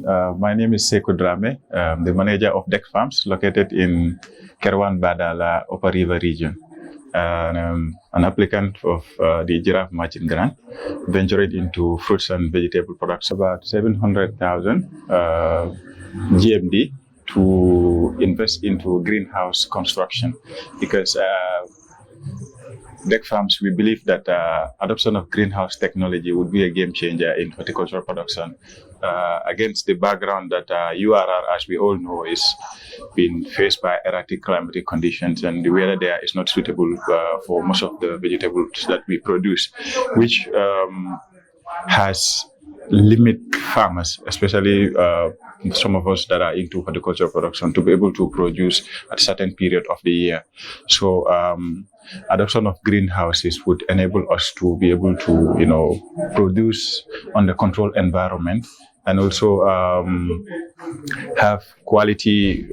My name is Sekou Drame, the manager of Deck Farms located in Kerwan Badala, Upper River region. And an applicant of the Giraffe Merchant Grant, ventured into fruits and vegetable products, about 700,000 GMD to invest into greenhouse construction, because Deck Farms, we believe that adoption of greenhouse technology would be a game changer in horticultural production, against the background that URR, as we all know, is being faced by erratic climatic conditions, and the weather there is not suitable for most of the vegetables that we produce, which has limit farmers, especially some of us that are into horticultural production, to be able to produce at a certain period of the year. So adoption of greenhouses would enable us to be able to, produce under controlled environment, and also have quality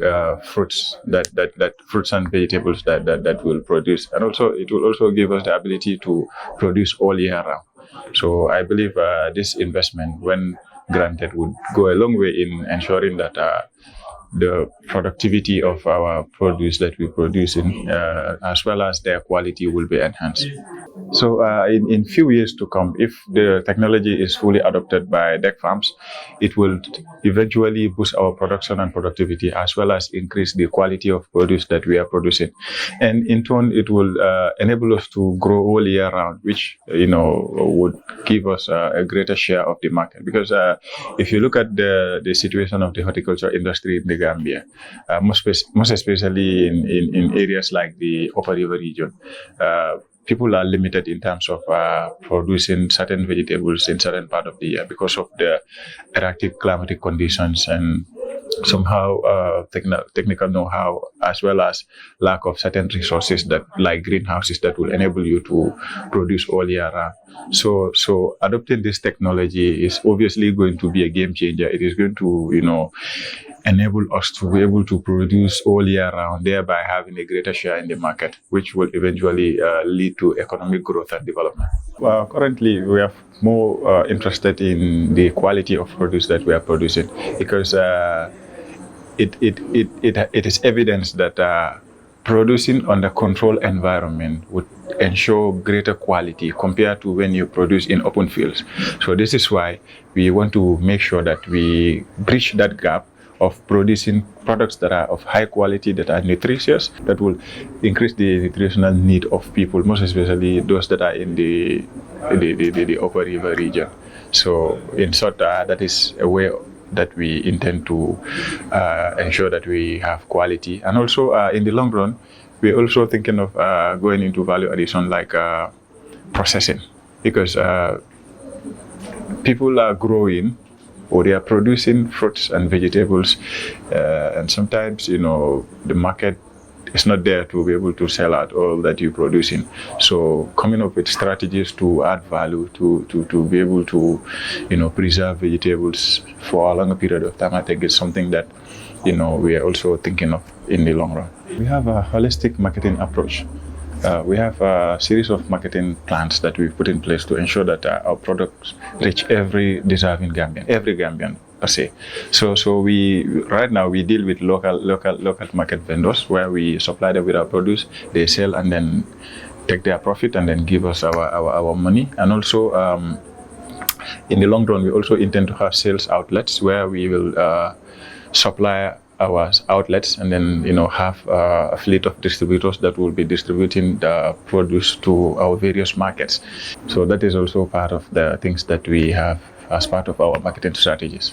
fruits that fruits and vegetables that will produce, and also it will also give us the ability to produce all year round. So I believe this investment, when granted, would go a long way in ensuring that the productivity of our produce that we produce in, as well as their quality, will be enhanced. So in few years to come, if the technology is fully adopted by Deck Farms, it will eventually boost our production and productivity, as well as increase the quality of produce that we are producing. And in turn, it will enable us to grow all year round, which, would give us a greater share of the market. Because if you look at the situation of the horticulture industry in the Gambia, most especially in areas like the Upper River region, people are limited in terms of producing certain vegetables in certain part of the year because of the erratic climatic conditions, and somehow technical know-how, as well as lack of certain resources that, like greenhouses, that will enable you to produce all year round. So adopting this technology is obviously going to be a game changer. It is going to, enable us to be able to produce all year round, thereby having a greater share in the market, which will eventually lead to economic growth and development. Well, currently, we are more interested in the quality of produce that we are producing, because it is evidence that producing under controlled environment would ensure greater quality compared to when you produce in open fields. So this is why we want to make sure that we bridge that gap of producing products that are of high quality, that are nutritious, that will increase the nutritional need of people, most especially those that are in the Upper River region. So in short, that is a way that we intend to ensure that we have quality. And also in the long run, we're also thinking of going into value addition, like processing, because people are growing, or they are producing fruits and vegetables, and sometimes, the market is not there to be able to sell out all that you're producing. So coming up with strategies to add value, to be able to, preserve vegetables for a longer period of time, I think is something that, we are also thinking of in the long run. We have a holistic marketing approach. We have a series of marketing plans that we've put in place to ensure that our products reach every deserving Gambian, every Gambian per se. So right now we deal with local market vendors, where we supply them with our produce, they sell and then take their profit and then give us our money. And also in the long run, we also intend to have sales outlets where we will supply our outlets, and then have a fleet of distributors that will be distributing the produce to our various markets. So that is also part of the things that we have as part of our marketing strategies.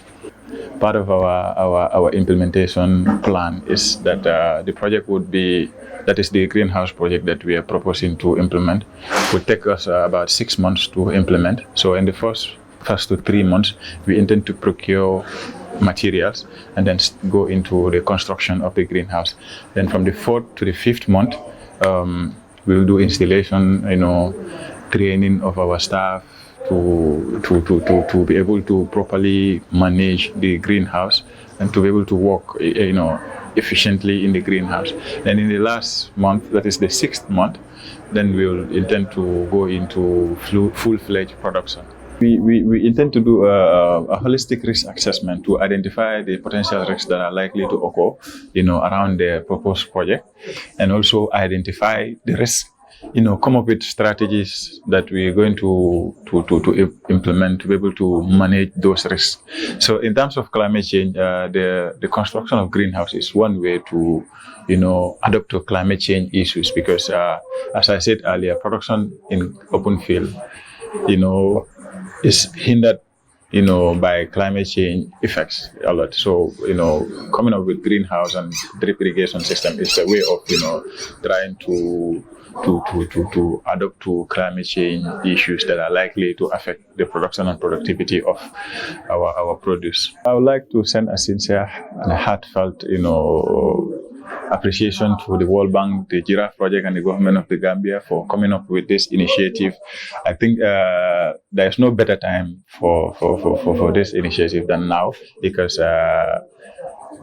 Part of our implementation plan is that the project would be, that is the greenhouse project that we are proposing to implement, would take us about 6 months to implement. So in the first to 3 months, we intend to procure materials and then go into the construction of the greenhouse. Then from the 4th to the 5th month, we will do installation, training of our staff to be able to properly manage the greenhouse and to be able to work, efficiently in the greenhouse. Then in the last month, that is the 6th month, then we will intend to go into full-fledged production. We intend to do a holistic risk assessment to identify the potential risks that are likely to occur, around the proposed project, and also identify the risks, come up with strategies that we're going to implement to be able to manage those risks. So in terms of climate change, the construction of greenhouse is one way to, adapt to climate change issues, because as I said earlier, production in open field, is hindered, by climate change effects a lot. So, coming up with greenhouse and drip irrigation system is a way of, trying to adapt to climate change issues that are likely to affect the production and productivity of our produce. I would like to send a sincere and heartfelt, appreciation to the World Bank, the Giraffe Project, and the government of the Gambia for coming up with this initiative. I think there's no better time for this initiative than now, because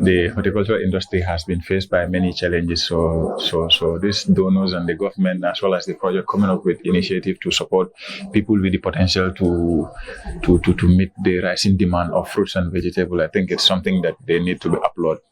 the horticultural industry has been faced by many challenges. So these donors and the government, as well as the project, coming up with initiative to support people with the potential to meet the rising demand of fruits and vegetables. I think it's something that they need to be applauded.